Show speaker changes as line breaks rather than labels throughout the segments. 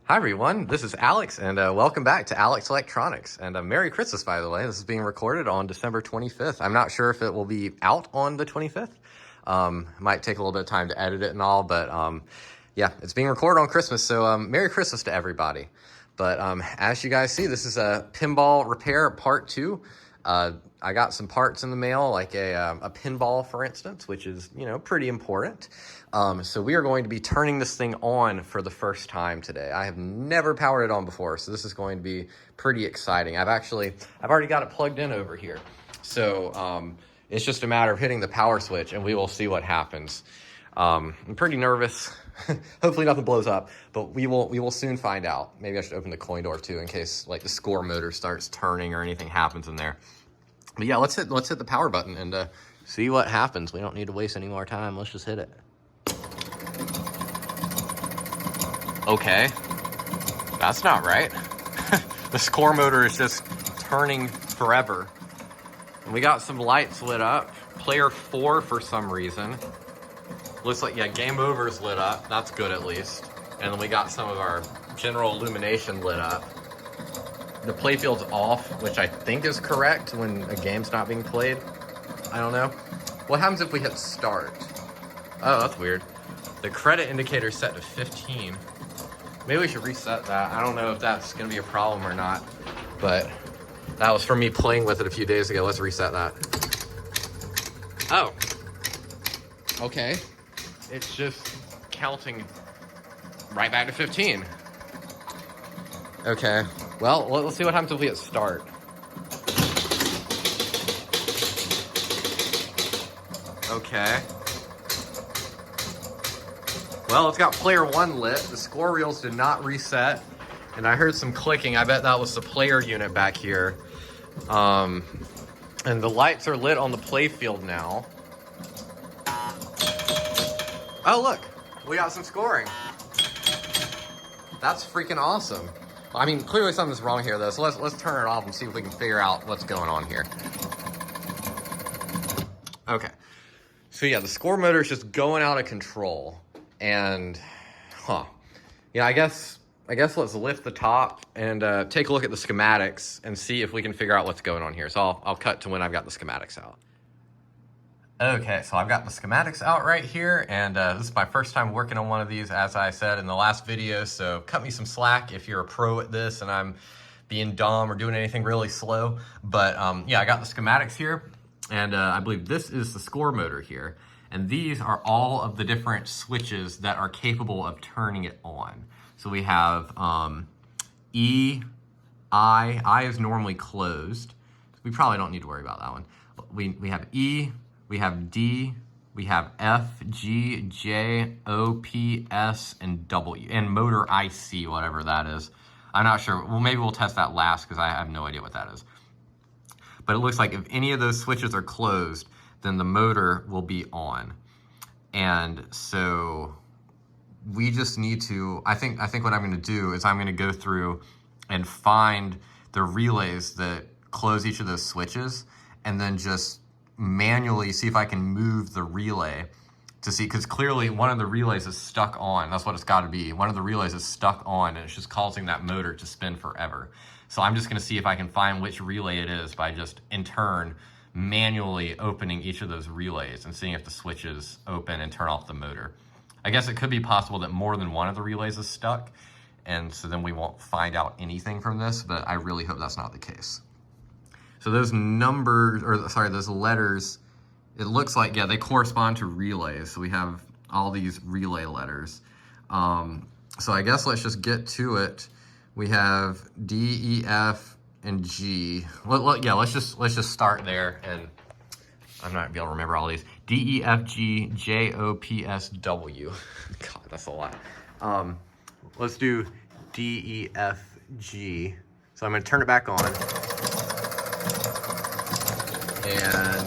Hi everyone, this is Alex, and welcome back to Alex Electronics. And Merry Christmas, by the way. This is being recorded on December 25th. I'm not sure if it will be out on the 25th. Might take a little bit of time to edit it and all, but yeah, it's being recorded on Christmas, so Merry Christmas to everybody. But as you guys see, this is a pinball repair part 2. I got some parts in the mail, like a pinball, for instance, which is, you know, pretty important. So we are going to be turning this thing on for the first time today. I have never powered it on before, so this is going to be pretty exciting. I've already got it plugged in over here. So it's just a matter of hitting the power switch and we will see what happens. I'm pretty nervous. Hopefully nothing blows up, but we will soon find out. Maybe I should open the coin door too in case like the score motor starts turning or anything happens in there. But yeah, let's hit the power button and see what happens. We don't need to waste any more time. Let's just hit it. Okay, that's not right. The score motor is just turning forever. And we got some lights lit up. Player 4 for some reason. Looks like, yeah, game over is lit up. That's good at least. And then we got some of our general illumination lit up. The playfield's off, which I think is correct when a game's not being played. I don't know. What happens if we hit start? Oh, that's weird. The credit indicator is set to 15. Maybe we should reset that. I don't know if that's gonna be a problem or not, but that was from me playing with it a few days ago. Let's reset that. Oh, okay. It's just counting right back to 15. Okay, well, let's see what happens if we hit start. Okay. Well, it's got player 1 lit. The score reels did not reset. And I heard some clicking. I bet that was the player unit back here. And the lights are lit on the playfield now. Oh, look. We got some scoring. That's freaking awesome. I mean, clearly something's wrong here, though. So let's turn it off and see if we can figure out what's going on here. Okay. So yeah, the score motor is just going out of control. And, yeah, I guess let's lift the top and take a look at the schematics and see if we can figure out what's going on here. So I'll cut to when I've got the schematics out. Okay, so I've got the schematics out right here, and this is my first time working on one of these, as I said in the last video, so cut me some slack if you're a pro at this and I'm being dumb or doing anything really slow. But yeah, I got the schematics here, and I believe this is the score motor here. And these are all of the different switches that are capable of turning it on. So we have E, I is normally closed. We probably don't need to worry about that one. We have E, we have D, we have F, G, J, O, P, S, and W, and motor IC, whatever that is. I'm not sure. Well, maybe we'll test that last because I have no idea what that is. But it looks like if any of those switches are closed, then the motor will be on. And so we just need to, I think what I'm gonna do is I'm gonna go through and find the relays that close each of those switches and then just manually see if I can move the relay to see, because clearly one of the relays is stuck on. That's what it's got to be. One of the relays is stuck on and it's just causing that motor to spin forever. So I'm just going to see if I can find which relay it is by just in turn manually opening each of those relays and seeing if the switches open and turn off the motor. I guess it could be possible that more than one of the relays is stuck, and so then we won't find out anything from this, but I really hope that's not the case. So those numbers, or sorry, those letters, it looks like, yeah, they correspond to relays. So we have all these relay letters. So I guess let's just get to it. We have D, E, F, and G. Yeah, let's just start there, and I'm not gonna be able to remember all these. D, E, F, G, J, O, P, S, W. God, that's a lot. Let's do D, E, F, G. So I'm gonna turn it back on. And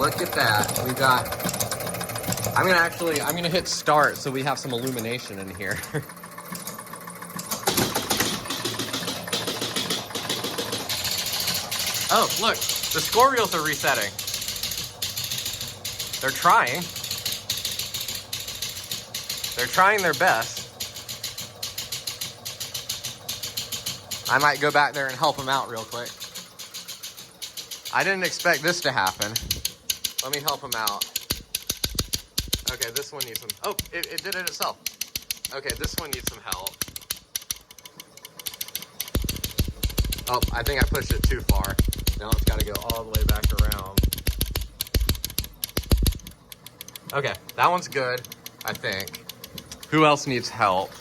look at that. We got, I'm gonna hit start so we have some illumination in here. Oh, look, the score reels are resetting. They're trying. They're trying their best. I might go back there and help him out real quick. I didn't expect this to happen. Let me help him out. Okay, this one needs some... Oh, it did it itself. Okay, this one needs some help. Oh, I think I pushed it too far. Now it's got to go all the way back around. Okay, that one's good, I think. Who else needs help?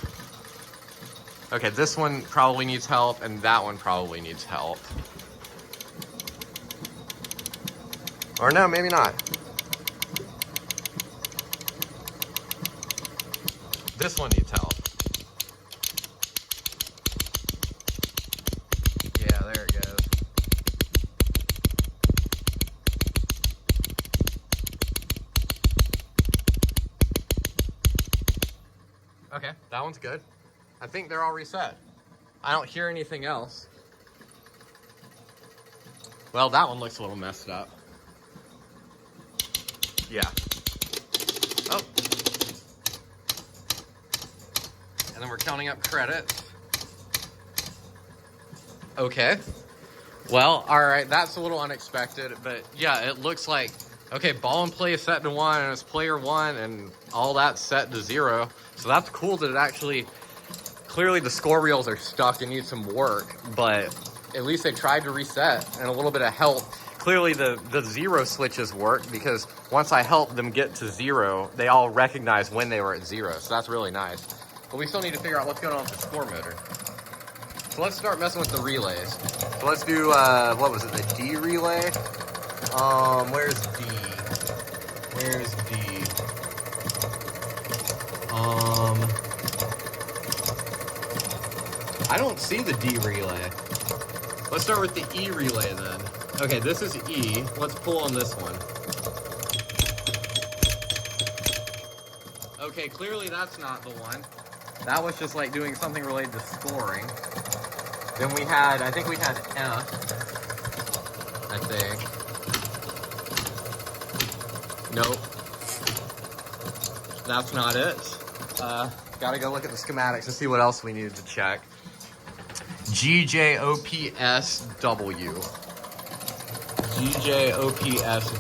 Okay, this one probably needs help, and that one probably needs help. Or no, maybe not. This one needs help. Yeah, there it goes. Okay, that one's good. I think they're all reset. I don't hear anything else. Well, that one looks a little messed up. Yeah. Oh. And then we're counting up credits. Okay. Well, all right, that's a little unexpected, but yeah, it looks like, okay, ball and play is set to 1, and it's player 1, and all that's set to 0. So that's cool that it actually, clearly the score reels are stuck and need some work, but at least they tried to reset and a little bit of help. Clearly the 0 switches work, because once I helped them get to 0, they all recognized when they were at 0. So that's really nice. But we still need to figure out what's going on with the score motor. So let's start messing with the relays. So let's do, what was it, the D relay? Where's D? Where's D? I don't see the D relay. Let's start with the E relay then. Okay, this is E. Let's pull on this one. Okay, clearly that's not the one. That was just like doing something related to scoring. Then we had, I think we had F. I think. Nope. That's not it. Gotta go look at the schematics and see what else we needed to check. GJOPSW. GJOPSW.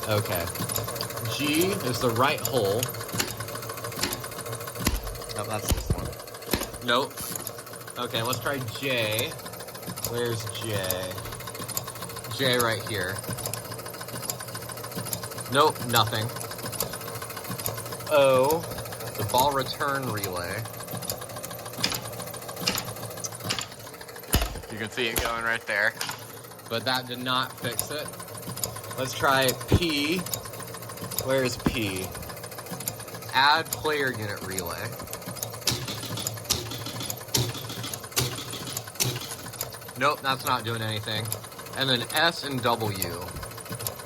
Okay. G is the right hole. Oh, that's this one. Nope. Okay, let's try J. Where's J? J right here. Nope, nothing. O, the ball return relay. You can see it going right there. But that did not fix it. Let's try P. Where's P? Add player unit relay. Nope, that's not doing anything. And then S and W.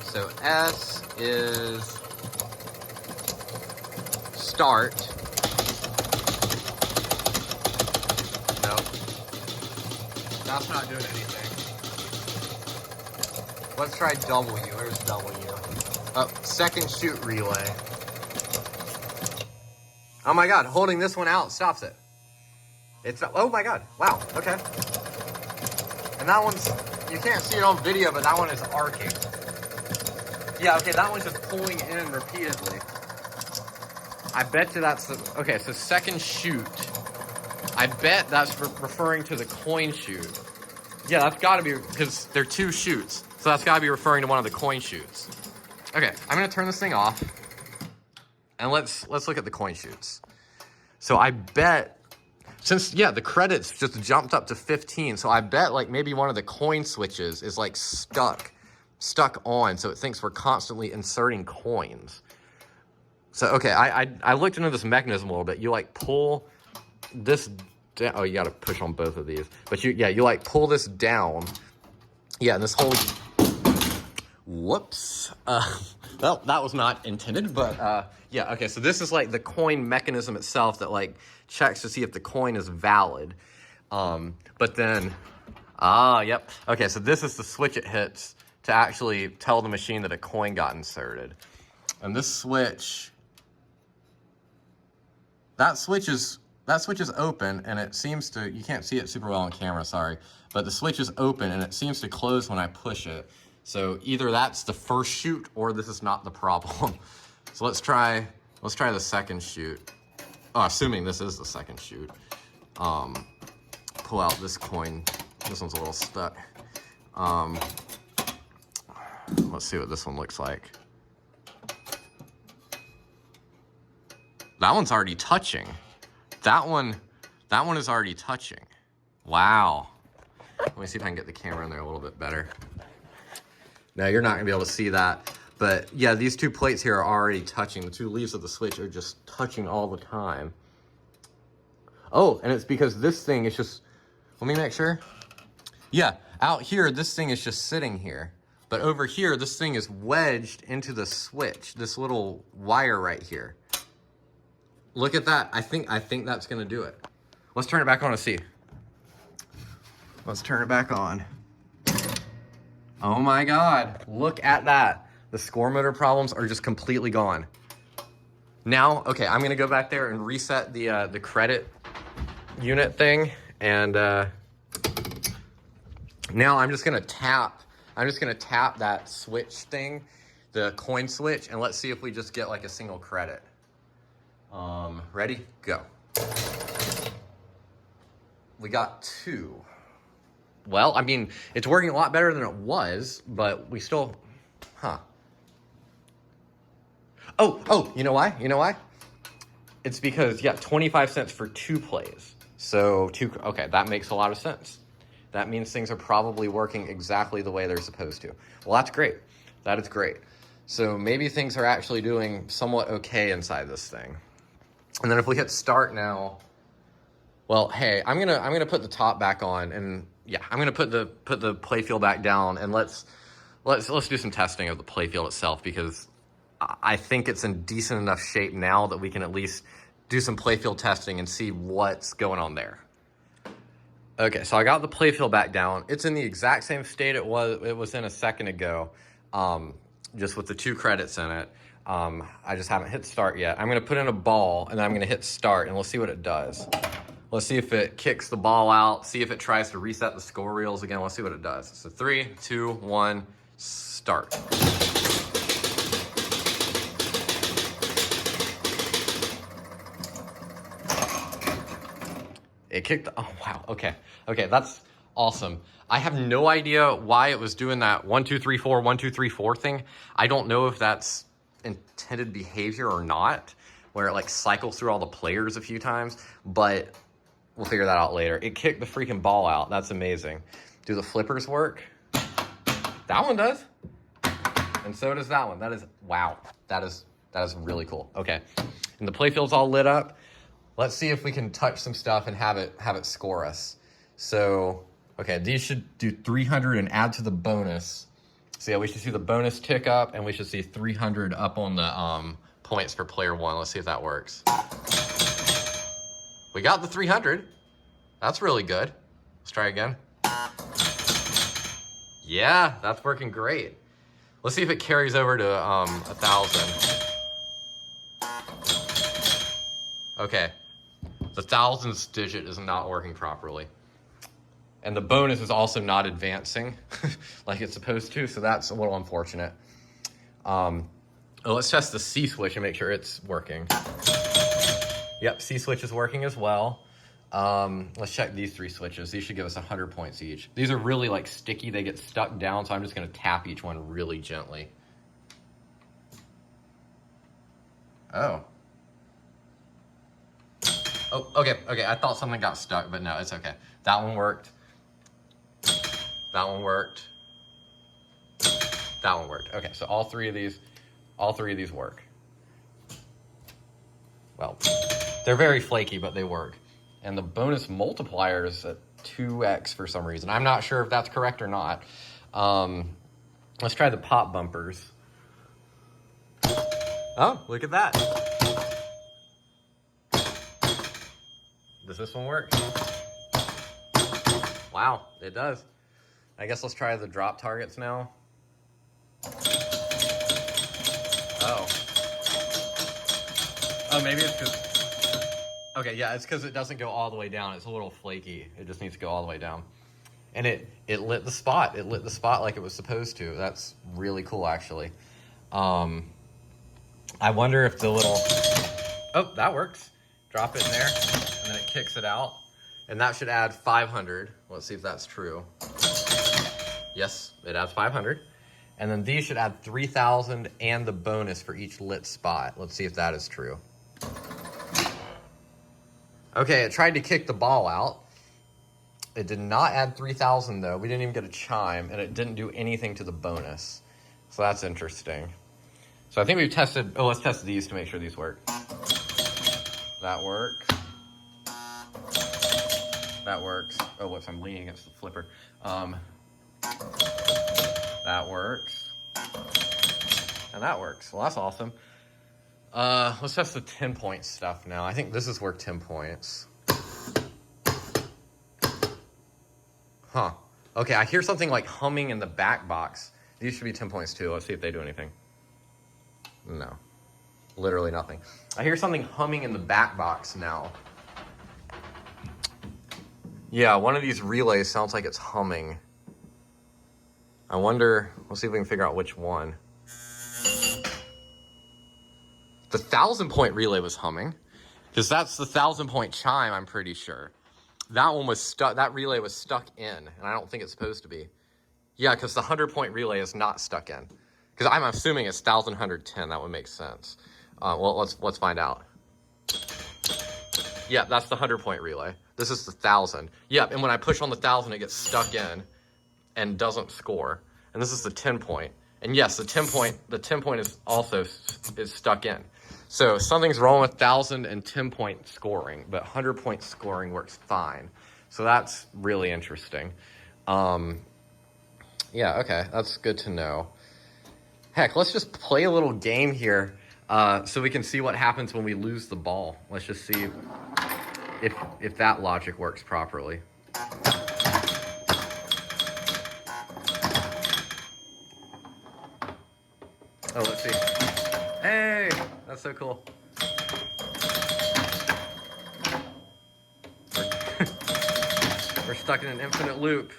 So S is start. Nope. That's not doing anything. Let's try W. Where's W? Oh, second shoot relay. Oh my god, holding this one out stops it. It's, oh my god, wow, okay. And that one's, you can't see it on video, but that one is arcing. Yeah, okay, that one's just pulling in repeatedly. I bet you that's the, okay, so second shoot. I bet that's referring to the coin shoot. Yeah, that's gotta be, because they're 2 shoots. So that's gotta be referring to one of the coin shoots. Okay, I'm gonna turn this thing off. And let's look at the coin shoots. So I bet, since, yeah, the credits just jumped up to 15, so I bet like maybe one of the coin switches is like stuck on, so it thinks we're constantly inserting coins. So, okay, I looked into this mechanism a little bit. You like pull this down, oh, you gotta push on both of these. But you like pull this down. Yeah, and this whole, whoops. Well, that was not intended, but yeah, okay, so this is like the coin mechanism itself that like checks to see if the coin is valid. But then, yep. Okay, so this is the switch it hits to actually tell the machine that a coin got inserted. And this switch, that switch is that switch is open, and it seems to, you can't see it super well on camera, sorry, but the switch is open and it seems to close when I push it. So either that's the first chute or this is not the problem. So let's try the second chute. Oh, assuming this is the second chute. Pull out this coin. This one's a little stuck. Let's see what this one looks like. That one's already touching. That one is already touching. Wow. Let me see if I can get the camera in there a little bit better. Now you're not gonna be able to see that, but yeah, these two plates here are already touching. The two leaves of the switch are just touching all the time. Oh, and it's because this thing is just, let me make sure. Yeah, out here, this thing is just sitting here. But over here, this thing is wedged into the switch, this little wire right here. Look at that. I think that's gonna do it. Let's turn it back on and see. Let's turn it back on. Oh my God, look at that. The score motor problems are just completely gone. Now, okay, I'm gonna go back there and reset the credit unit thing, and now I'm just gonna tap that switch thing, the coin switch, and let's see if we just get like a single credit. Ready? Go. We got 2. Well, I mean, it's working a lot better than it was, but we still, Oh, you know why? You know why? It's because, yeah, 25 cents for 2 plays. So, okay, that makes a lot of sense. That means things are probably working exactly the way they're supposed to. Well, that's great. That is great. So maybe things are actually doing somewhat okay inside this thing. And then if we hit start now, well, hey, I'm gonna put the top back on, and yeah, I'm gonna put the playfield back down, and let's do some testing of the playfield itself, because I think it's in decent enough shape now that we can at least do some playfield testing and see what's going on there. Okay, so I got the playfield back down. It's in the exact same state it was in a second ago, just with the 2 credits in it. I just haven't hit start yet. I'm gonna put in a ball, and then I'm gonna hit start, and we'll see what it does. Let's see if it kicks the ball out, see if it tries to reset the score reels again. Let's see what it does. So 3, 2, 1, start. It kicked, oh wow, okay. Okay, that's awesome. I have no idea why it was doing that 1, 2, 3, 4, 1, 2, 3, 4 thing. I don't know if that's intended behavior or not, where it like cycles through all the players a few times, but we'll figure that out later. It kicked the freaking ball out. That's amazing. Do the flippers work? That one does. And so does that one. That is, wow. That is really cool. Okay. And the playfield's all lit up. Let's see if we can touch some stuff and have it score us. So, okay, these should do 300 and add to the bonus. So yeah, we should see the bonus tick up, and we should see 300 up on the points for player 1. Let's see if that works. We got the 300. That's really good. Let's try again. Yeah, that's working great. Let's see if it carries over to 1,000. Okay, the thousandths digit is not working properly. And the bonus is also not advancing like it's supposed to, so that's a little unfortunate. Let's test the C switch and make sure it's working. Yep, C switch is working as well. Let's check these 3 switches. These should give us 100 points each. These are really like sticky, they get stuck down, so I'm just gonna tap each one really gently. Oh, okay, I thought something got stuck, but no, it's okay. That one worked. That one worked. That one worked. Okay, so all three of these work. Well, they're very flaky, but they work. And the bonus multiplier is at 2x for some reason. I'm not sure if that's correct or not. Let's try the pop bumpers. Oh, look at that. Does this one work? Wow, it does. I guess let's try the drop targets now. Oh, maybe it's because... Okay, yeah, it's because it doesn't go all the way down. It's a little flaky. It just needs to go all the way down. And it lit the spot. It lit the spot like it was supposed to. That's really cool, actually. I wonder if the little... Oh, that works. Drop it in there, and then it kicks it out. And that should add 500. Let's see if that's true. Yes, it adds 500. And then these should add 3,000 and the bonus for each lit spot. Let's see if that is true. Okay, it tried to kick the ball out. It did not add 3,000 though. We didn't even get a chime, and it didn't do anything to the bonus. So that's interesting. So I think we've tested, oh, let's test these to make sure these work. That works. That works. Oh, whoops, I'm leaning against the flipper. That works. And that works. Well, that's awesome. Let's test the 10-point stuff now. I think this is worth 10 points. Huh. Okay, I hear something like humming in the back box. These should be 10 points too. Let's see if they do anything. No. Literally nothing. I hear something humming in the back box now. Yeah, one of these relays sounds like it's humming. I wonder, let's see if we can figure out which one. The 1,000-point relay was humming, because that's the 1,000-point chime, I'm pretty sure. That one was stuck, that relay was stuck in, and I don't think it's supposed to be. Yeah, because the 100-point relay is not stuck in. Because I'm assuming it's 1,110, that would make sense. Well, let's find out. Yeah, that's the 100-point relay. This is the 1,000. Yep, and when I push on the 1,000, it gets stuck in and doesn't score. And this is the 10-point. And yes, the 10-point is also stuck in. So something's wrong with 1,000 and 10-point scoring, but 100-point scoring works fine. So that's really interesting. Yeah, okay, that's good to know. Heck, let's just play a little game here so we can see what happens when we lose the ball. Let's just see if that logic works properly. Oh, let's see. Hey, that's so cool. We're stuck in an infinite loop.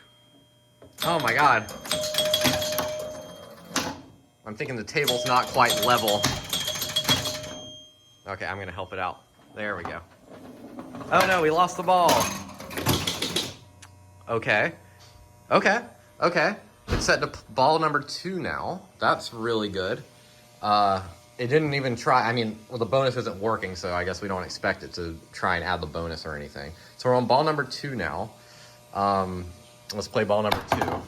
Oh my God. I'm thinking the table's not quite level. Okay, I'm gonna help it out. There we go. Oh no, we lost the ball. Okay. Okay. Okay. It's set to ball number 2 now. That's really good. It didn't even try, I mean, well, the bonus isn't working, so I guess we don't expect it to try and add the bonus or anything. So we're on ball number 2 now. Let's play ball number 2.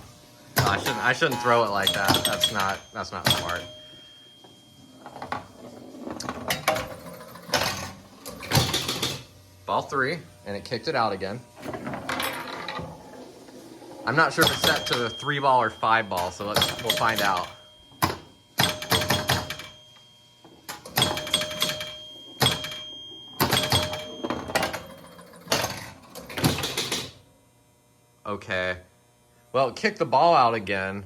I shouldn't throw it like that. That's not smart. Ball 3, and it kicked it out again. I'm not sure if it's set to 3 ball or 5 ball, so we'll find out. Okay. Well, it kicked the ball out again.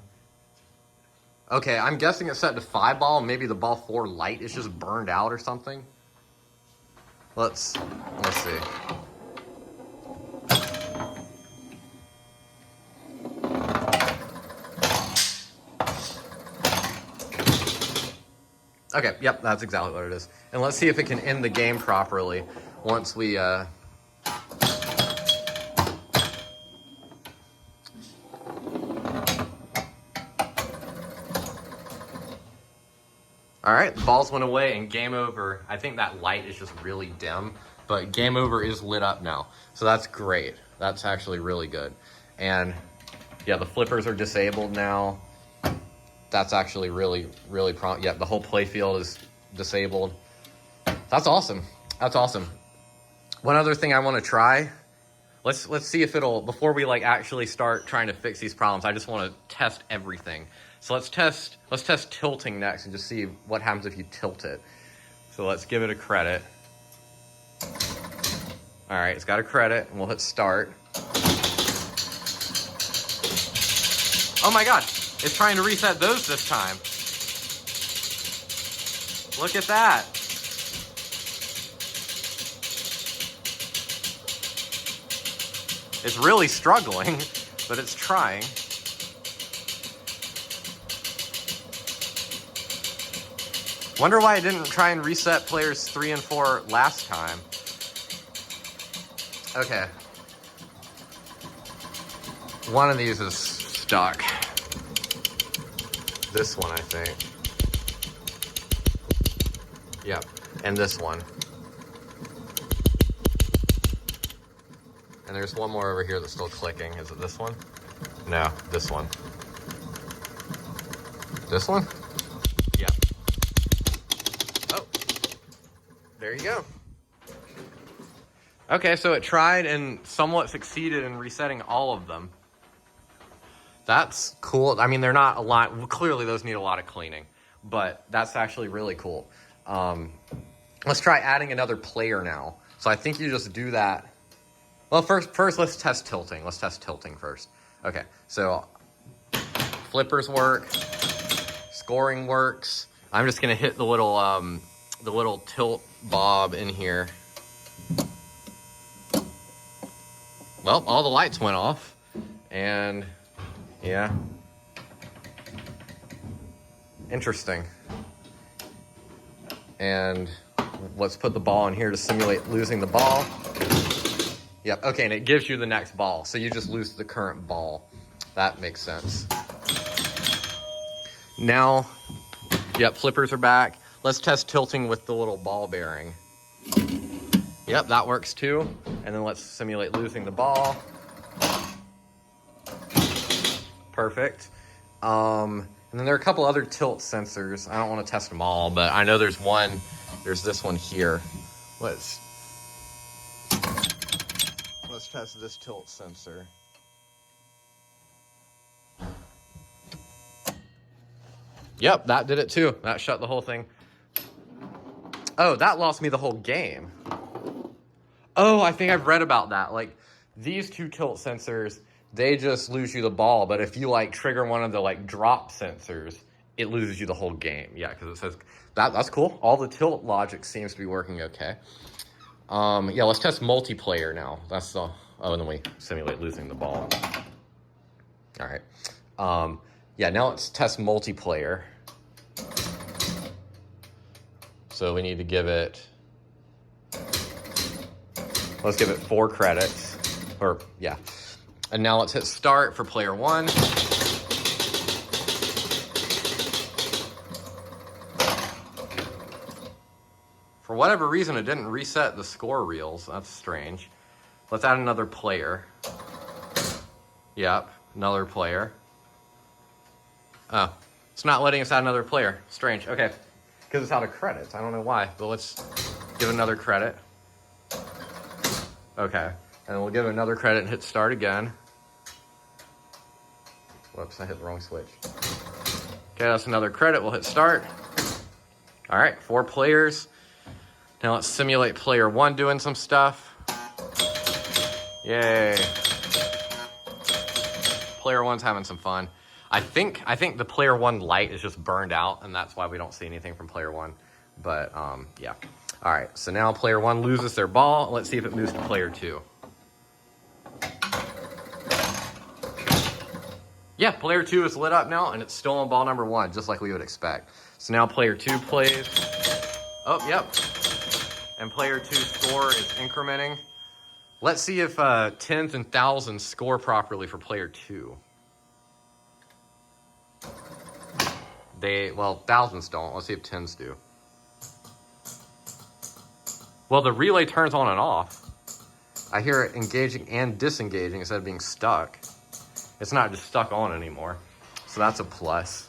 Okay, I'm guessing it's set to 5 ball. Maybe the ball 4 light is just burned out or something. Let's see. Okay, yep, that's exactly what it is. And let's see if it can end the game properly once we, All right, the balls went away and game over. I think that light is just really dim, but game over is lit up now. So that's great. That's actually really good. And yeah, the flippers are disabled now. That's actually really, really prompt. Yeah, the whole playfield is disabled. That's awesome. That's awesome. One other thing I want to try. Let's see if it'll, before we like actually start trying to fix these problems, I just want to test everything. So let's test tilting next and just see what happens if you tilt it. So let's give it a credit. All right, it's got a credit, and we'll hit start. Oh my God, it's trying to reset those this time. Look at that. It's really struggling, but it's trying. Wonder why I didn't try and reset players 3 and 4 last time. Okay. One of these is stuck. This one, I think. Yep, and this one. And there's one more over here that's still clicking. Is it this one? No, this one. This one? Yep. Oh, there you go. Okay, so it tried and somewhat succeeded in resetting all of them. That's cool. I mean, they're not a lot. Clearly, those need a lot of cleaning, but that's actually really cool. Let's try adding another player now. So I think you just do that. Well, first let's test tilting. Let's test tilting first. Okay, so flippers work, scoring works. I'm just gonna hit the little tilt bob in here. Well, all the lights went off, and yeah. Interesting. And let's put the ball in here to simulate losing the ball. Yep, okay, and it gives you the next ball. So you just lose the current ball. That makes sense. Now, yep, flippers are back. Let's test tilting with the little ball bearing. Yep, that works too. And then let's simulate losing the ball. Perfect. And then there are a couple other tilt sensors. I don't want to test them all, but I know there's one. There's this one here. Let's test this tilt sensor. Yep, that did it too. That shut the whole thing. Oh, that lost me the whole game. Oh, I think I've read about that. Like, these two tilt sensors, they just lose you the ball, but if you like trigger one of the like drop sensors, it loses you the whole game. Yeah, because it says that's cool. All the tilt logic seems to be working okay. Yeah, let's test multiplayer now. That's the and then we simulate losing the ball. All right. Yeah, now let's test multiplayer. So we need to give it. Let's give it 4 credits. Or yeah. And now let's hit start for player 1. For whatever reason, it didn't reset the score reels. That's strange. Let's add another player. Yep, another player. Oh, it's not letting us add another player. Strange, okay. Because it's out of credits. I don't know why, but let's give another credit. Okay, and we'll give it another credit and hit start again. Whoops, I hit the wrong switch. Okay, that's another credit. We'll hit start. All right, 4 players. Now let's simulate player 1 doing some stuff. Yay. Player 1's having some fun. I think the player 1 light is just burned out, and that's why we don't see anything from player 1. But yeah. All right, so now player 1 loses their ball. Let's see if it moves to player 2. Yeah, player 2 is lit up now, and it's still on ball number 1, just like we would expect. So now player 2 plays. Oh, yep. And player 2's score is incrementing. Let's see if tens and thousands score properly for player 2. Well, thousands don't. Let's see if tens do. Well, the relay turns on and off. I hear it engaging and disengaging instead of being stuck. It's not just stuck on anymore. So that's a plus.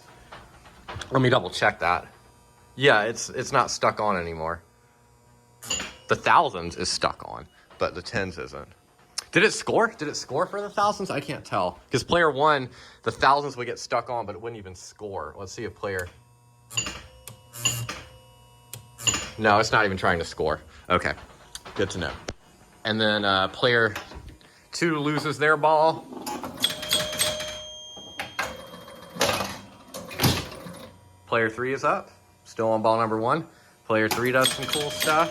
Let me double check that. Yeah, it's not stuck on anymore. The thousands is stuck on, but the tens isn't. Did it score? Did it score for the thousands? I can't tell. Because player 1, the thousands would get stuck on, but it wouldn't even score. Let's see if player... No, it's not even trying to score. Okay, good to know. And then player 2 loses their ball. Player 3 is up, still on ball number 1. Player 3 does some cool stuff.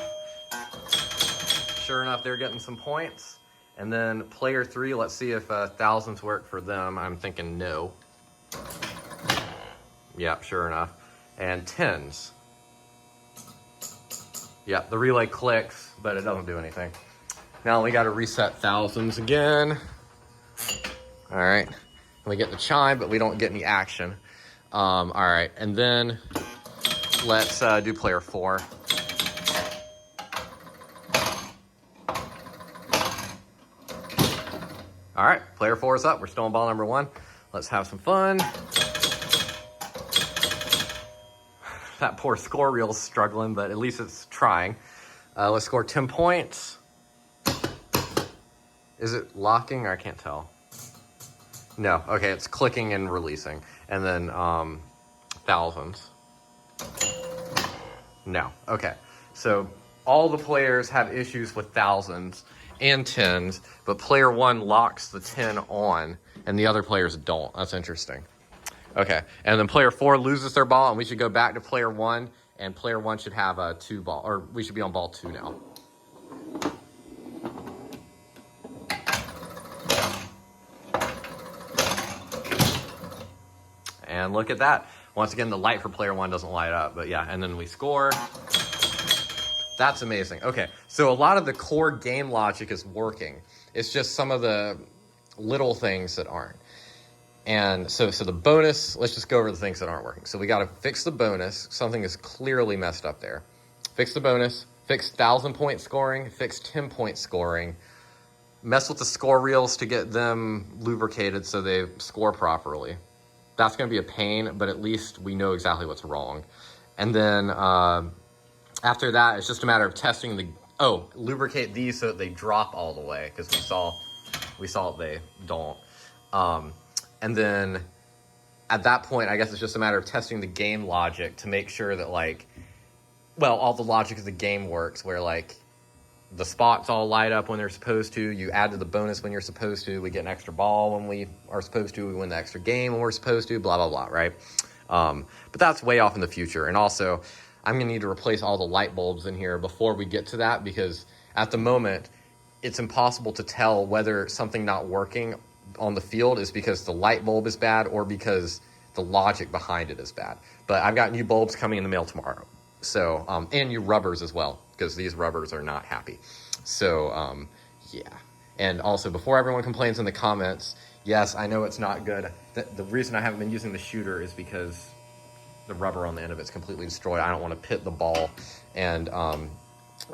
Sure enough, they're getting some points. And then player 3, let's see if thousands work for them. I'm thinking no. Yep, sure enough. And tens. Yep, the relay clicks, but it doesn't do anything. Now we got to reset thousands again. All right, we get the chime, but we don't get any action. All right, and then let's do player 4. All right, player 4 is up. We're still on ball number 1. Let's have some fun. That poor score reel's struggling, but at least it's trying. Let's score 10 points. Is it locking? I can't tell. No, okay, it's clicking and releasing. And then thousands. No, okay. So all the players have issues with thousands and tens, but player 1 locks the 10 on and the other players don't. That's interesting. Okay, and then player 4 loses their ball, and we should go back to player 1, and player 1 should have a 2 ball, or we should be on ball 2 now. And look at that. Once again, the light for player 1 doesn't light up, but yeah, and then we score. That's amazing. Okay, so a lot of the core game logic is working. It's just some of the little things that aren't. And so the bonus, let's just go over the things that aren't working. So we got to fix the bonus. Something is clearly messed up there. Fix the bonus, fix 1,000-point scoring, fix 10-point scoring, mess with the score reels to get them lubricated so they score properly. That's going to be a pain, but at least we know exactly what's wrong. And then after that, it's just a matter of testing the, lubricate these so that they drop all the way, because we saw they don't. And then at that point, I guess it's just a matter of testing the game logic to make sure that, like, well, all the logic of the game works, where, like, the spots all light up when they're supposed to, you add to the bonus when you're supposed to, we get an extra ball when we are supposed to, we win the extra game when we're supposed to, blah, blah, blah, right? But that's way off in the future. And also, I'm going to need to replace all the light bulbs in here before we get to that, because at the moment, it's impossible to tell whether something not working on the field is because the light bulb is bad or because the logic behind it is bad. But I've got new bulbs coming in the mail tomorrow. So, and new rubbers as well, because these rubbers are not happy. So, yeah. And also, before everyone complains in the comments, yes, I know it's not good. The reason I haven't been using the shooter is because the rubber on the end of it's completely destroyed. I don't want to pit the ball. And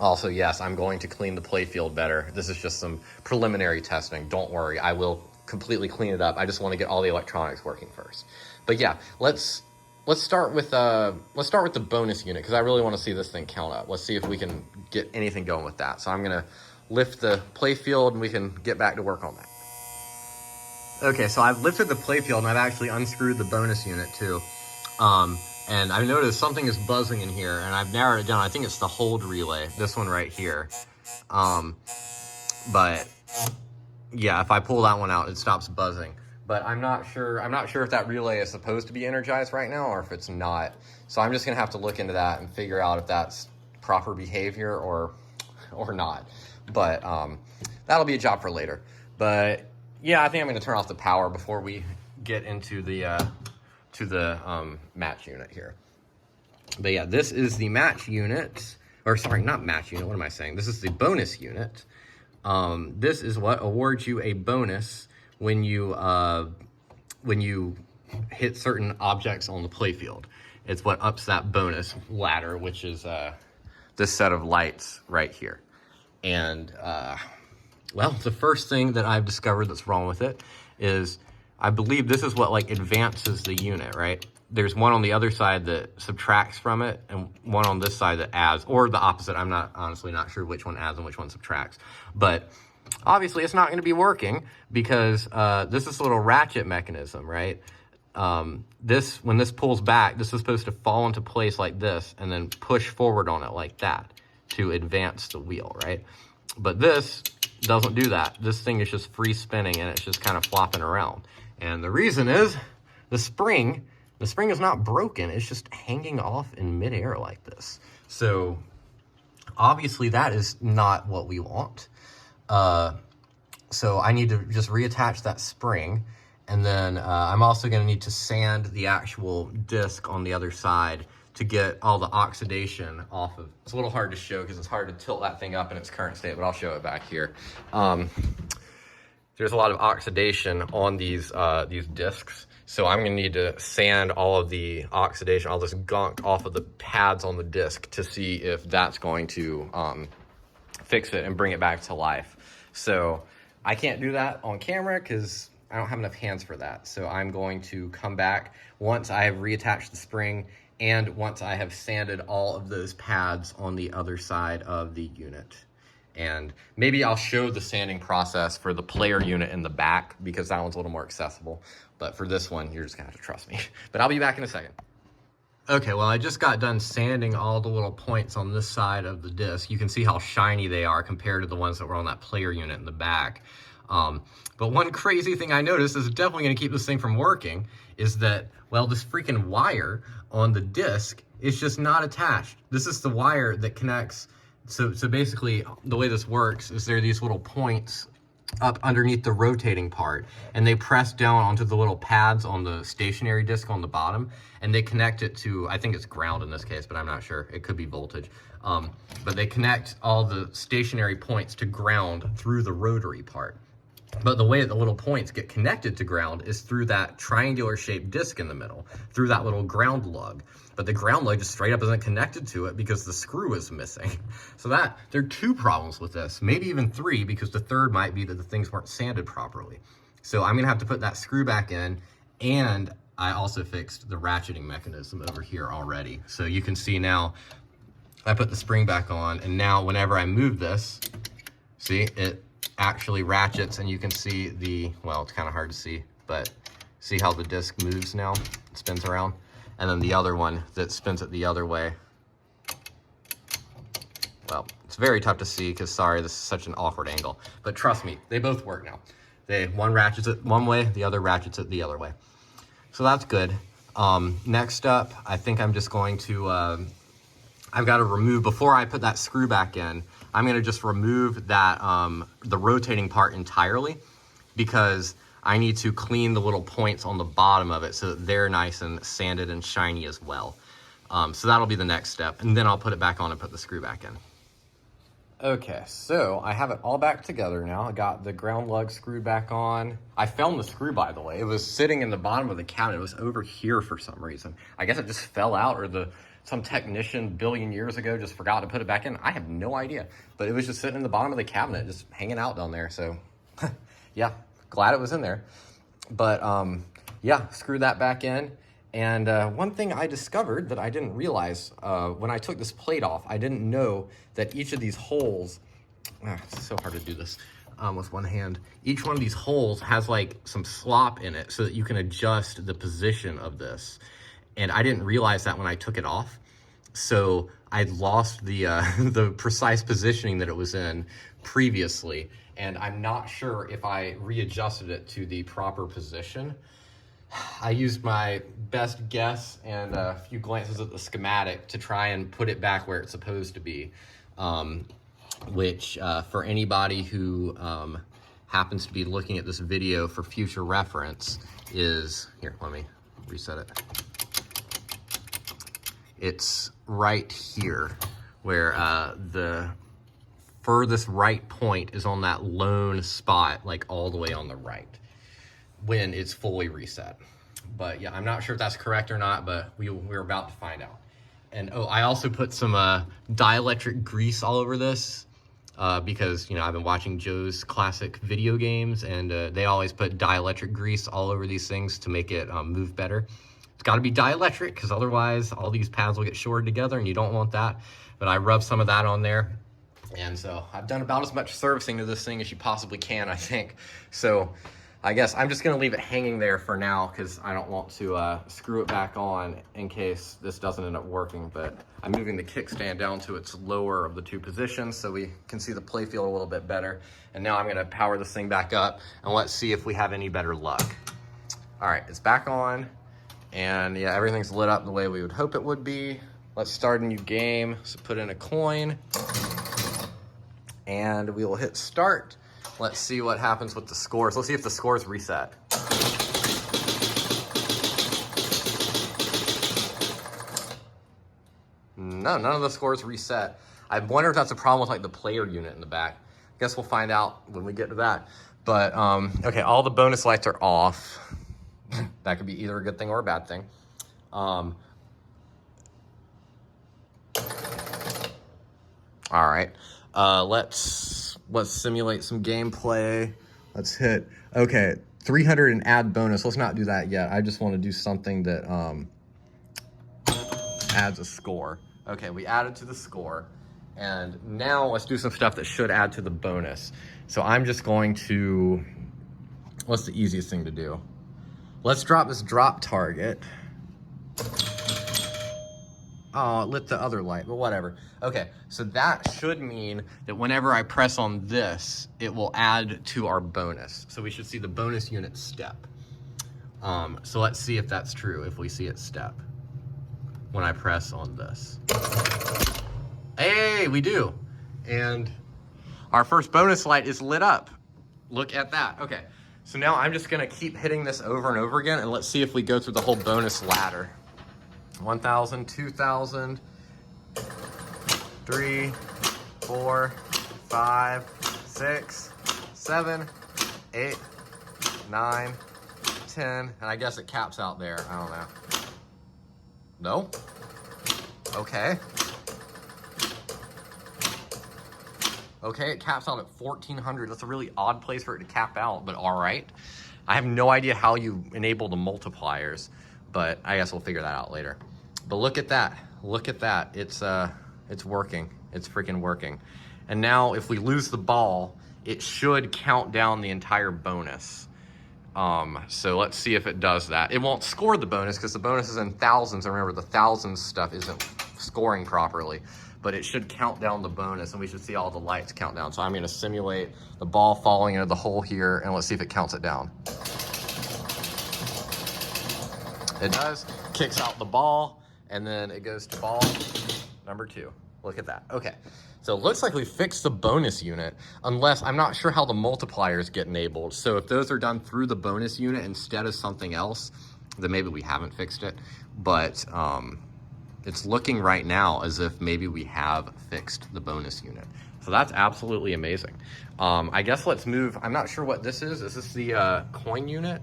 also, yes, I'm going to clean the playfield better. This is just some preliminary testing. Don't worry, I will completely clean it up. I just want to get all the electronics working first. But yeah, let's start with the bonus unit, because I really want to see this thing count up. Let's see if we can get anything going with that. So I'm gonna lift the playfield and we can get back to work on that. Okay, so I've lifted the playfield and I've actually unscrewed the bonus unit too. And I've noticed something is buzzing in here, and I've narrowed it down. I think it's the hold relay, this one right here. But yeah, if I pull that one out, it stops buzzing. But I'm not sure if that relay is supposed to be energized right now or if it's not. So I'm just gonna have to look into that and figure out if that's proper behavior or not. But that'll be a job for later. But yeah, I think I'm gonna turn off the power before we get into the match unit here. But yeah, this is the match unit, or sorry, not match unit, what am I saying? This is the bonus unit. This is what awards you a bonus when you hit certain objects on the playfield. It's what ups that bonus ladder, which is this set of lights right here. And well, the first thing that I've discovered that's wrong with it is I believe this is what like advances the unit, right? There's one on the other side that subtracts from it and one on this side that adds, or the opposite. I'm honestly not sure which one adds and which one subtracts. But obviously it's not going to be working because this is a little ratchet mechanism, right? When this pulls back, this is supposed to fall into place like this and then push forward on it like that to advance the wheel, right? But this doesn't do that. This thing is just free spinning and it's just kind of flopping around. And the reason is the spring is not broken. It's just hanging off in midair like this. So obviously that is not what we want. So I need to just reattach that spring. And then I'm also gonna need to sand the actual disc on the other side to get all the oxidation off of. It's a little hard to show because it's hard to tilt that thing up in its current state, but I'll show it back here. There's a lot of oxidation on these discs. So I'm gonna need to sand all of the oxidation, all this gunk off of the pads on the disc to see if that's going to fix it and bring it back to life. So I can't do that on camera because I don't have enough hands for that. So I'm going to come back once I have reattached the spring and once I have sanded all of those pads on the other side of the unit. And maybe I'll show the sanding process for the player unit in the back because that one's a little more accessible. But for this one, you're just gonna have to trust me. But I'll be back in a second. Okay, well, I just got done sanding all the little points on this side of the disc. You can see how shiny they are compared to the ones that were on that player unit in the back. But one crazy thing I noticed is definitely gonna keep this thing from working is that, well, this freaking wire on the disc is just not attached. This is the wire that connects. So basically the way this works is there are these little points up underneath the rotating part, and they press down onto the little pads on the stationary disc on the bottom, and they connect it to, I think it's ground in this case, but I'm not sure. It could be voltage. But they connect all the stationary points to ground through the rotary part. But the way that the little points get connected to ground is through that triangular shaped disc in the middle, through that little ground lug. But the ground lug just straight up isn't connected to it because the screw is missing. So there are two problems with this, maybe even three, because the third might be that the things weren't sanded properly. So I'm gonna have to put that screw back in, and I also fixed the ratcheting mechanism over here already. So you can see now, I put the spring back on, and now whenever I move this, see, it actually ratchets, and you can see well, it's kind of hard to see, but see how the disc moves now, it spins around. And then the other one that spins it the other way. Well, it's very tough to see because, sorry, this is such an awkward angle. But trust me, they both work now. One ratchets it one way, the other ratchets it the other way. So that's good. Next up, I think I'm just going to, I've got to remove, before I put that screw back in, I'm going to just remove that, the rotating part entirely, because I need to clean the little points on the bottom of it so that they're nice and sanded and shiny as well. So that'll be the next step, and then I'll put it back on and put the screw back in. Okay, so I have it all back together now. I got the ground lug screwed back on. I found the screw, by the way. It was sitting in the bottom of the cabinet. It was over here for some reason. I guess it just fell out, or some technician billion years ago just forgot to put it back in. I have no idea, but it was just sitting in the bottom of the cabinet, just hanging out down there. So yeah, glad it was in there. But yeah, screw that back in. And one thing I discovered that I didn't realize when I took this plate off, I didn't know that each of these holes, it's so hard to do this with one hand. Each one of these holes has like some slop in it so that you can adjust the position of this. And I didn't realize that when I took it off. So I'd lost the the precise positioning that it was in previously. And I'm not sure if I readjusted it to the proper position. I used my best guess and a few glances at the schematic to try and put it back where it's supposed to be, which for anybody who happens to be looking at this video for future reference is, here, let me reset it. It's right here where the furthest right point is on that lone spot, like all the way on the right, when it's fully reset. But yeah, I'm not sure if that's correct or not, but we're about to find out. And oh, I also put some dielectric grease all over this because, you know, I've been watching Joe's classic video games, and they always put dielectric grease all over these things to make it move better. It's got to be dielectric because otherwise all these pads will get shorted together, and you don't want that. But I rubbed some of that on there. And so I've done about as much servicing to this thing as you possibly can, I think. So I guess I'm just gonna leave it hanging there for now because I don't want to screw it back on in case this doesn't end up working. But I'm moving the kickstand down to its lower of the two positions so we can see the playfield a little bit better. And now I'm gonna power this thing back up and let's see if we have any better luck. All right, it's back on. And yeah, everything's lit up the way we would hope it would be. Let's start a new game. So put in a coin and we will hit start. Let's see what happens with the scores. Let's see if the scores reset. No, none of the scores reset. I wonder if that's a problem with like the player unit in the back. Guess we'll find out when we get to that. But, okay, all the bonus lights are off. That could be either a good thing or a bad thing. All right, let's simulate some gameplay. Let's hit, okay, 300 and add bonus. Let's not do that yet. I just want to do something that adds a score. Okay, we added to the score. And now let's do some stuff that should add to the bonus. So I'm just going to, what's the easiest thing to do? Let's drop this drop target. Oh, it lit the other light, but whatever. Okay, so that should mean that whenever I press on this, it will add to our bonus. So we should see the bonus unit step. So let's see if that's true, if we see it step when I press on this. Hey, we do. And our first bonus light is lit up. Look at that. Okay, so now I'm just gonna keep hitting this over and over again, and let's see if we go through the whole bonus ladder. 1,000, 2,000, 3, 4, 5, 6, 7, 8, 9, 10, and I guess it caps out there. I don't know. No? Okay. Okay, it caps out at 1,400. That's a really odd place for it to cap out, but all right. I have no idea how you enable the multipliers, but I guess we'll figure that out later. But look at that. Look at that. It's working. It's freaking working. And now if we lose the ball, it should count down the entire bonus. So let's see if it does that. It won't score the bonus because the bonus is in thousands. And remember, the thousands stuff isn't scoring properly, but it should count down the bonus, and we should see all the lights count down. So I'm gonna simulate the ball falling into the hole here, and let's see if it counts it down. It does, kicks out the ball, and then it goes to ball number 2. Look at that. Okay, so it looks like we fixed the bonus unit, unless I'm not sure how the multipliers get enabled. So if those are done through the bonus unit instead of something else, then maybe we haven't fixed it. But it's looking right now as if maybe we have fixed the bonus unit. So that's absolutely amazing. I guess let's move. I'm not sure what this is. Is this the coin unit?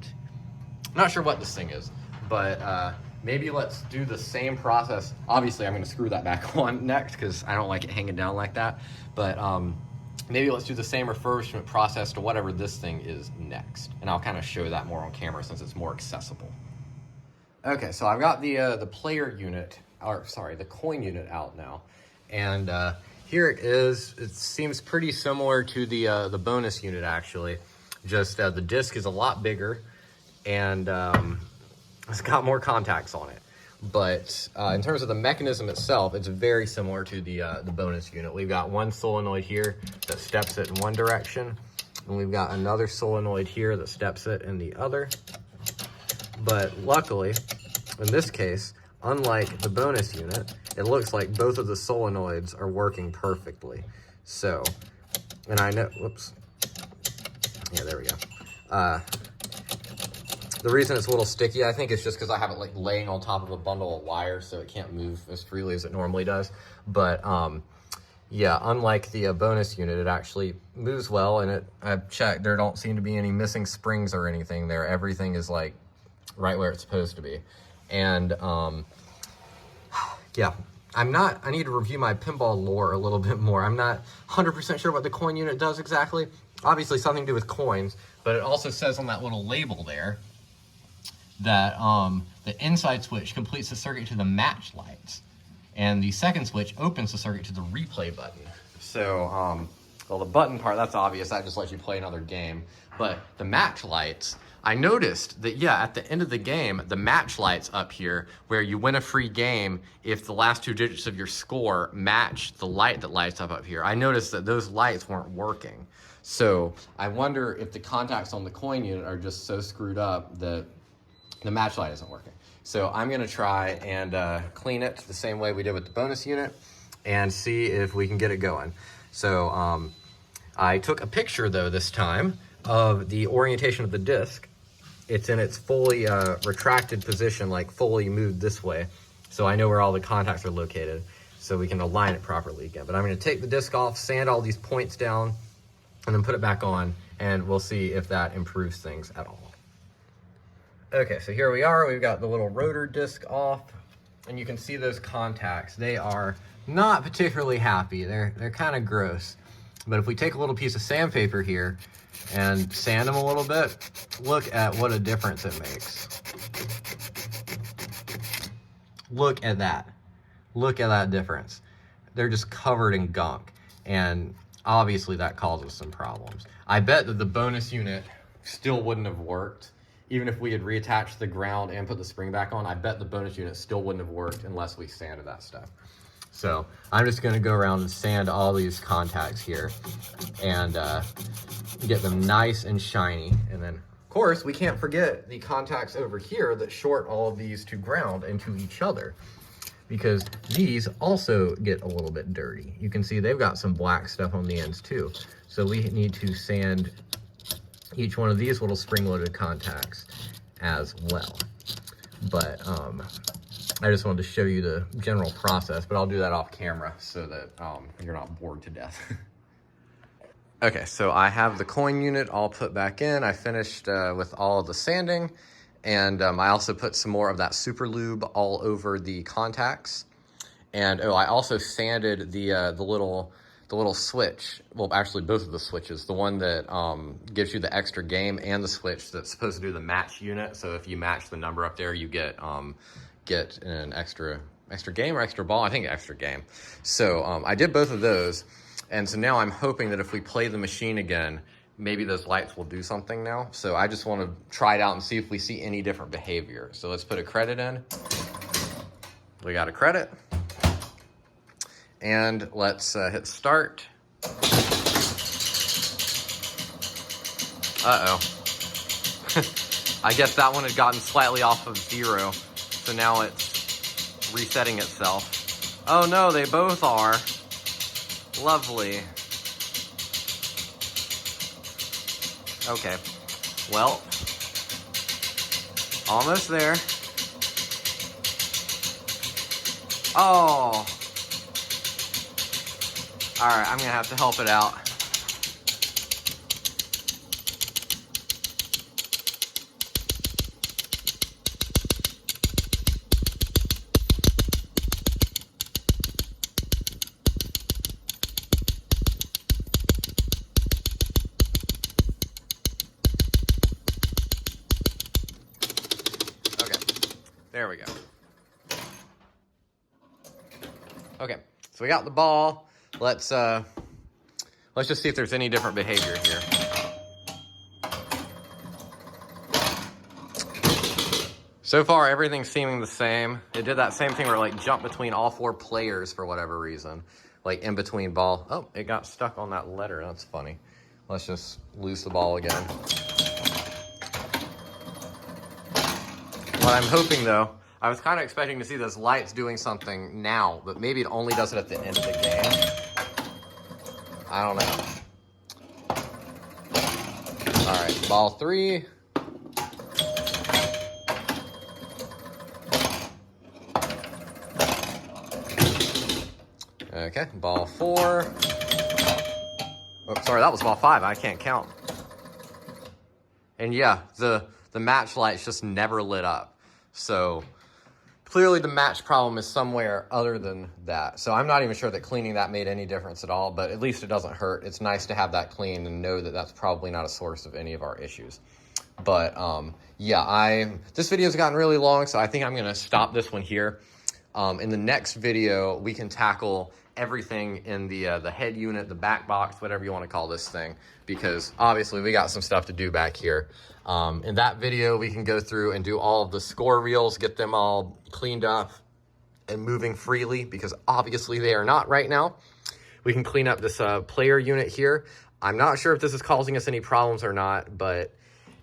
I'm not sure what this thing is, but maybe let's do the same process. Obviously, I'm going to screw that back on next because I don't like it hanging down like that. But maybe let's do the same refurbishment process to whatever this thing is next. And I'll kind of show that more on camera since it's more accessible. Okay, so I've got the player unit, or sorry, the coin unit out now. And here it is. It seems pretty similar to the bonus unit, actually. Just the disc is a lot bigger, and it's got more contacts on it. But in terms of the mechanism itself, it's very similar to the bonus unit. We've got one solenoid here that steps it in one direction, and we've got another solenoid here that steps it in the other. But luckily, in this case, unlike the bonus unit, it looks like both of the solenoids are working perfectly. So, and I know, whoops. Yeah, there we go. The reason it's a little sticky, I think, is just because I have it like laying on top of a bundle of wires, so it can't move as freely as it normally does. But yeah, unlike the bonus unit, it actually moves well, and I've checked, there don't seem to be any missing springs or anything there. Everything is like right where it's supposed to be. And yeah, I need to review my pinball lore a little bit more. I'm not 100% sure what the coin unit does exactly. Obviously something to do with coins, but it also says on that little label there that the inside switch completes the circuit to the match lights, and the second switch opens the circuit to the replay button. So, well, the button part, that's obvious. That just lets you play another game. But the match lights, I noticed that, yeah, at the end of the game, the match lights up here, where you win a free game if the last 2 digits of your score match the light that lights up here. I noticed that those lights weren't working. So I wonder if the contacts on the coin unit are just so screwed up that the match light isn't working. So I'm gonna try and clean it the same way we did with the bonus unit and see if we can get it going. So I took a picture though this time of the orientation of the disc. It's in its fully retracted position, like fully moved this way. So I know where all the contacts are located, so we can align it properly again. But I'm gonna take the disc off, sand all these points down, and then put it back on, and we'll see if that improves things at all. Okay, so here we are. We've got the little rotor disc off, and you can see those contacts. They are not particularly happy. They're kind of gross. But if we take a little piece of sandpaper here and sand them a little bit, look at what a difference it makes. Look at that. Look at that difference. They're just covered in gunk, and obviously that causes some problems. I bet that the bonus unit still wouldn't have worked. Even if we had reattached the ground and put the spring back on, I bet the bonus unit still wouldn't have worked unless we sanded that stuff. So I'm just gonna go around and sand all these contacts here and get them nice and shiny. And then, of course, we can't forget the contacts over here that short all of these to ground and to each other, because these also get a little bit dirty. You can see they've got some black stuff on the ends too. So we need to sand each one of these little spring-loaded contacts as well. But I just wanted to show you the general process, but I'll do that off camera so that you're not bored to death. Okay, so I have the coin unit all put back in. I finished with all of the sanding, and I also put some more of that super lube all over the contacts. And I also sanded the little switch. Well, actually both of the switches. The one that gives you the extra game, and the switch that's supposed to do the match unit. So if you match the number up there, you get an extra game or extra ball. I think extra game. So I did both of those. And so now I'm hoping that if we play the machine again, maybe those lights will do something now. So I just want to try it out and see if we see any different behavior. So let's put a credit in. We got a credit. And let's hit start. Uh-oh. I guess that one had gotten slightly off of 0. So now it's resetting itself. Oh no, they both are. Lovely. Okay. Well, almost there. Oh. All right, I'm gonna have to help it out. Okay, there we go. Okay, so we got the ball. Let's just see if there's any different behavior here. So far, everything's seeming the same. It did that same thing where it like jumped between all 4 players for whatever reason, like in between ball. Oh, it got stuck on that letter. That's funny. Let's just loose the ball again. What I'm hoping though, I was kind of expecting to see those lights doing something now, but maybe it only does it at the end of the game. I don't know. All right, ball 3. Okay, ball 4. Oh, sorry, that was ball 5. I can't count. And yeah, the match lights just never lit up. So clearly the match problem is somewhere other than that. So I'm not even sure that cleaning that made any difference at all, but at least it doesn't hurt. It's nice to have that clean and know that that's probably not a source of any of our issues. But yeah, this video's gotten really long, so I think I'm gonna stop this one here. In the next video, we can tackle everything in the head unit, the back box, whatever you want to call this thing, because obviously we got some stuff to do back here. In that video, we can go through and do all of the score reels, get them all cleaned up and moving freely, because obviously they are not right now. We can clean up this player unit here. I'm not sure if this is causing us any problems or not, but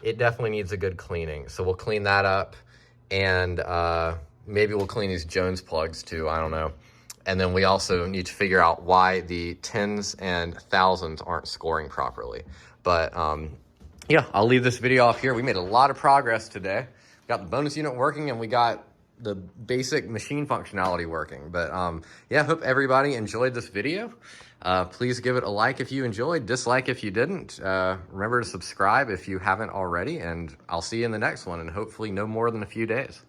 it definitely needs a good cleaning. So we'll clean that up, and maybe we'll clean these Jones plugs too, I don't know. And then we also need to figure out why the tens and thousands aren't scoring properly. But yeah, I'll leave this video off here. We made a lot of progress today. Got the bonus unit working and we got the basic machine functionality working. But yeah, hope everybody enjoyed this video. Please give it a like if you enjoyed, dislike if you didn't. Remember to subscribe if you haven't already, and I'll see you in the next one, and hopefully no more than a few days.